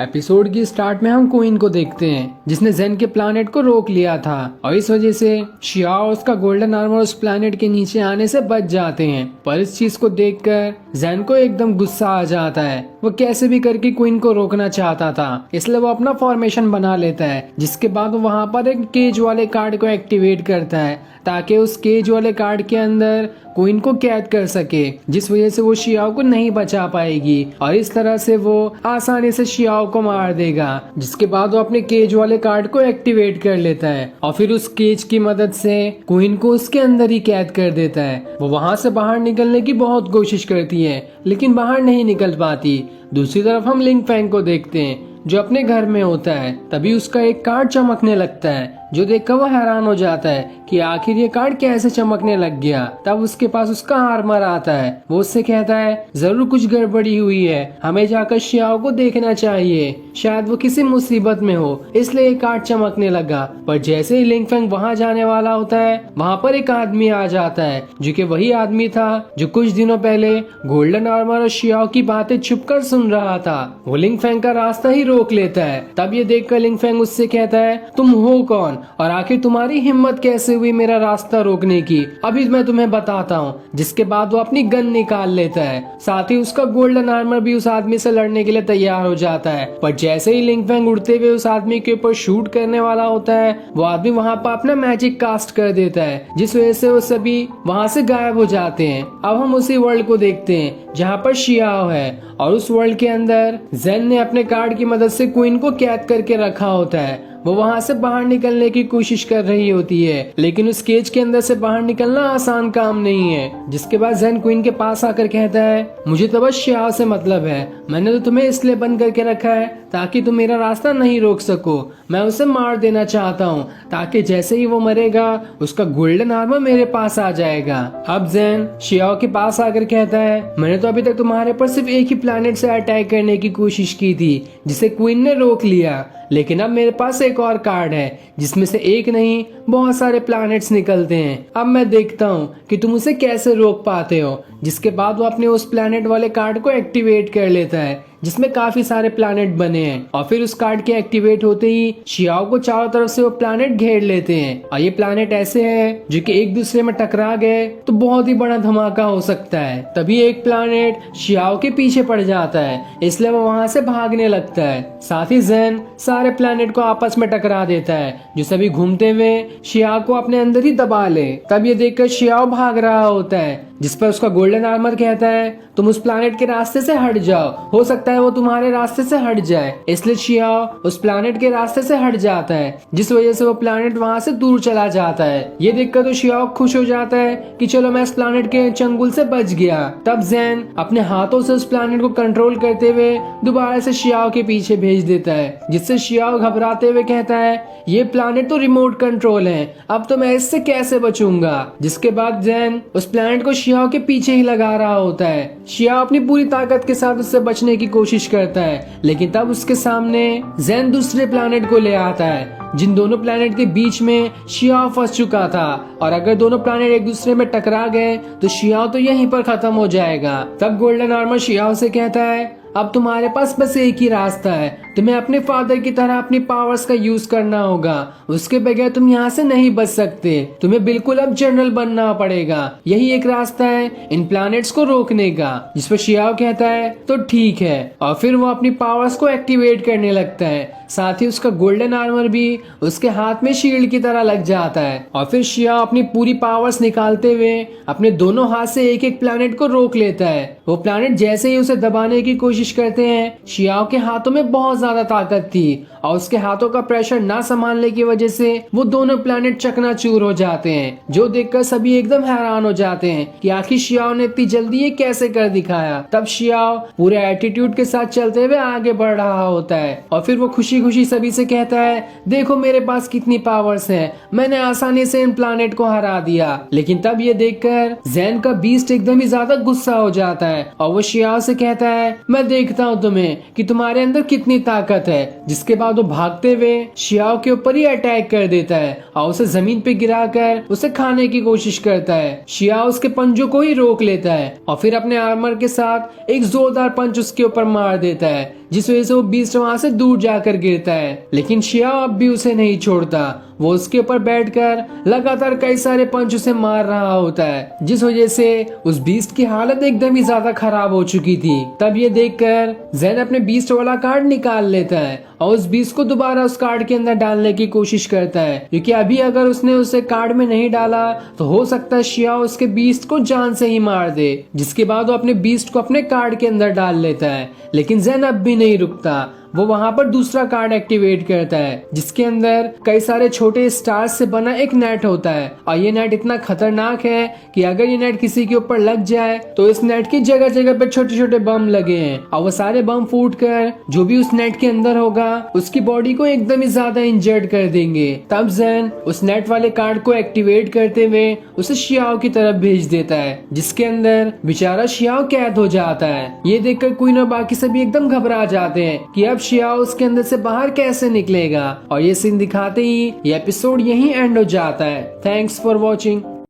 Episode की start में हम क्वीन को देखते हैं जिसने जेन के प्लानेट को रोक लिया था और इस वजह से शियाओ और उसका गोल्डन आर्मर उस प्लानेट के नीचे आने से बच जाते हैं। पर इस चीज को देखकर जेन को एकदम गुस्सा आ जाता है। वो कैसे भी करके क्वीन को रोकना चाहता था, इसलिए वो अपना फॉर्मेशन बना लेता है। जिसके बाद वो वहां पर एक केज वाले कार्ड को एक्टिवेट करता है ताकि उस केज वाले कार्ड के अंदर क्वीन को कैद कर सके, जिस वजह से वो शियाओ को नहीं बचा पाएगी और इस तरह से वो आसानी से शियाओ को मार देगा। जिसके बाद वो अपने केज वाले कार्ड को एक्टिवेट कर लेता है और फिर उस केज की मदद से क्वीन को उसके अंदर ही कैद कर देता है। वो वहां से बाहर निकलने की बहुत कोशिश करती है लेकिन बाहर नहीं निकल पाती। दूसरी तरफ हम लिंग फैंग को देखते हैं जो अपने घर में होता है। तभी उसका एक कार्ड चमकने लगता है जो देखकर वो हैरान हो जाता है कि आखिर ये कार्ड कैसे चमकने लग गया। तब उसके पास उसका आर्मर आता है। वो उससे कहता है जरूर कुछ गड़बड़ी हुई है, हमें जाकर शियाओ को देखना चाहिए, शायद वो किसी मुसीबत में हो इसलिए ये कार्ड चमकने लगा। पर जैसे ही लिंग फेंग वहाँ जाने वाला होता है वहाँ पर एक आदमी आ जाता है जो कि वही आदमी था जो कुछ दिनों पहले गोल्डन आर्मर और शियाओ की बातें छुपकर सुन रहा था। वो लिंग फेंग का रास्ता ही रोक लेता है। तब ये देखकर लिंग फेंग उससे कहता है तुम हो कौन और आखिर तुम्हारी हिम्मत कैसे हुई मेरा रास्ता रोकने की, अभी मैं तुम्हें बताता हूँ। जिसके बाद वो अपनी गन निकाल लेता है, साथ ही उसका गोल्डन आर्मर भी उस आदमी से लड़ने के लिए तैयार हो जाता है। पर जैसे ही लिंग फेंग उड़ते हुए उस आदमी के ऊपर शूट करने वाला होता है वो आदमी वहाँ पर अपना मैजिक कास्ट कर देता है जिस वजह से वो सभी वहाँ से गायब हो जाते हैं। अब हम उसी वर्ल्ड को देखते हैं जहाँ पर शियाओ है और उस वर्ल्ड के अंदर जेन ने अपने कार्ड की मदद से क्वीन को कैद करके रखा होता है। वो वहाँ से बाहर निकलने की कोशिश कर रही होती है लेकिन उस केज के अंदर से बाहर निकलना आसान काम नहीं है। जिसके बाद जेन क्वीन के पास आकर कहता है मुझे तो बस शियाओ से मतलब है, मैंने तो तुम्हें इसलिए बंद करके रखा है ताकि तुम मेरा रास्ता नहीं रोक सको। मैं उसे मार देना चाहता हूँ ताकि जैसे ही वो मरेगा उसका गोल्डन आर्मर मेरे पास आ जाएगा। अब जेन शियाओ के पास आकर कहता है मैंने तो अभी तक तुम्हारे पर सिर्फ एक ही प्लैनेट से अटैक करने की कोशिश की थी जिसे क्वीन ने रोक लिया, लेकिन अब मेरे पास एक और कार्ड है जिसमें से एक नहीं बहुत सारे प्लैनेट्स निकलते हैं। अब मैं देखता हूँ कि तुम उसे कैसे रोक पाते हो। जिसके बाद वो अपने उस प्लैनेट वाले कार्ड को एक्टिवेट कर लेता है जिसमें काफी सारे प्लैनेट बने हैं और फिर उस कार्ड के एक्टिवेट होते ही शियाओ को चारों तरफ से वो प्लैनेट घेर लेते हैं। और ये प्लैनेट ऐसे हैं जो कि एक दूसरे में टकरा गए तो बहुत ही बड़ा धमाका हो सकता है। तभी एक प्लैनेट शियाओ के पीछे पड़ जाता है इसलिए वो वहां से भागने लगता है। साथ ही जेन सारे प्लैनेट को आपस में टकरा देता है जो सभी घूमते हुए शियाओ को अपने अंदर ही दबा ले। तब ये देखकर शियाओ भाग रहा होता है जिस पर उसका गोल्डन आर्मर कहता है तुम उस प्लैनेट के रास्ते से हट जाओ, हो सकता है वो तुम्हारे रास्ते से हट जाए। इसलिए शियाओ उस प्लैनेट के रास्ते से हट जाता है जिस वजह से वो प्लैनेट वहां से दूर चला जाता है। ये देखकर तो शियाओ खुश हो जाता है कि चलो मैं इस प्लैनेट के चंगुल से बच गया। तब जेन अपने हाथों से उस प्लैनेट को कंट्रोल करते हुए दोबारा से शियाओ के पीछे भेज देता है जिससे शियाओ घबराते हुए कहता है ये प्लैनेट तो रिमोट कंट्रोल है, अब तो मैं इससे कैसे बचूंगा। जिसके बाद जेन उस प्लैनेट को शियाओ के पीछे ही लगा रहा होता है। शियाओ अपनी पूरी ताकत के साथ उससे बचने की कोशिश करता है लेकिन तब उसके सामने जेन दूसरे प्लैनेट को ले आता है जिन दोनों प्लैनेट के बीच में शियाओ फंस चुका था और अगर दोनों प्लैनेट एक दूसरे में टकरा गए तो शियाओ तो यहीं पर खत्म हो जाएगा। तब गोल्डन आर्मर शियाओ से कहता है अब तुम्हारे पास बस एक ही रास्ता है, तुम्हें अपने फादर की तरह अपनी पावर्स का यूज करना होगा, उसके बगैर तुम यहाँ से नहीं बच सकते, तुम्हें बिल्कुल अब जनरल बनना पड़ेगा, यही एक रास्ता है इन प्लैनेट्स को रोकने का। जिस पर शियाओ कहता है तो ठीक है और फिर वो अपनी पावर्स को एक्टिवेट करने लगता है। साथ ही उसका गोल्डन आर्मर भी उसके हाथ में शील्ड की तरह लग जाता है और फिर शियाओ अपनी पूरी पावर्स निकालते हुए अपने दोनों हाथ से एक एक प्लैनेट को रोक लेता है। वो प्लैनेट जैसे ही उसे दबाने की कोशिश करते हैं शियाओ के हाथों में बहुत ज्यादा ताकत थी और उसके हाथों का प्रेशर ना संभालने की वजह से वो दोनों प्लैनेट चकनाचूर हो जाते हैं जो देखकर सभी एकदम हैरान हो जाते हैं कि आखिर शियाओ ने इतनी जल्दी ये कैसे कर दिखाया। तब शियाओ पूरे एटीट्यूड के साथ चलते हुए आगे बढ़ रहा होता है और फिर वो खुशी खुशी सभी से कहता है देखो मेरे पास कितनी पावर्स हैं, मैंने आसानी से इन प्लैनेट को हरा दिया। लेकिन तब ये देखकर जेन का बीस्ट एकदम ही ज्यादा गुस्सा हो जाता है और वो शियाओ से कहता है मैं देखता हूँ तुम्हें कि तुम्हारे अंदर कितनी ताकत है। जिसके बाद वो भागते हुए शियाओ के ऊपर ही अटैक कर देता है और उसे जमीन पे गिराकर उसे खाने की कोशिश करता है। शियाओ उसके पंजों को ही रोक लेता है और फिर अपने आर्मर के साथ एक जोरदार पंच उसके ऊपर मार देता है जिस वजह से वो बीस्ट वहाँ से दूर जाकर गिरता है। लेकिन शियाओ अब भी उसे नहीं छोड़ता। वो उसके ऊपर बैठकर लगातार कई सारे पंच उसे मार रहा होता है, जिस वजह से उस बीस्ट की हालत एकदम ही ज्यादा खराब हो चुकी थी। तब ये देखकर ज़ेन अपने बीस्ट वाला कार्ड निकाल लेता है और उस बीस्ट को दोबारा उस कार्ड के अंदर डालने की कोशिश करता है, क्योंकि अभी अगर उसने उसे कार्ड में नहीं डाला तो हो सकता है शियाओ उसके बीस्ट को जान से ही मार दे। जिसके बाद वो अपने बीस्ट को अपने कार्ड के अंदर डाल लेता है। लेकिन ज़ेन अब भी नहीं रुकता। वो वहाँ पर दूसरा कार्ड एक्टिवेट करता है, जिसके अंदर कई सारे छोटे स्टार्स से बना एक नेट होता है। और ये नेट इतना खतरनाक है कि अगर ये नेट किसी के ऊपर लग जाए तो इस नेट की जगह जगह पे छोटे छोटे बम लगे हैं, और वो सारे बम फूट कर जो भी उस नेट के अंदर होगा उसकी बॉडी को एकदम ही ज्यादा इंजर्ड कर देंगे। तब ज़ेन उस नेट वाले कार्ड को एक्टिवेट करते हुए उसे शियाओ की तरफ भेज देता है, जिसके अंदर बेचारा शियाओ कैद हो जाता है। ये देखकर क्वीन और बाकी सभी एकदम घबरा जाते हैं कि अब शियाओ उसके अंदर से बाहर कैसे निकलेगा। और ये सीन दिखाते ही ये एपिसोड यहीं एंड हो जाता है। Thanks for watching.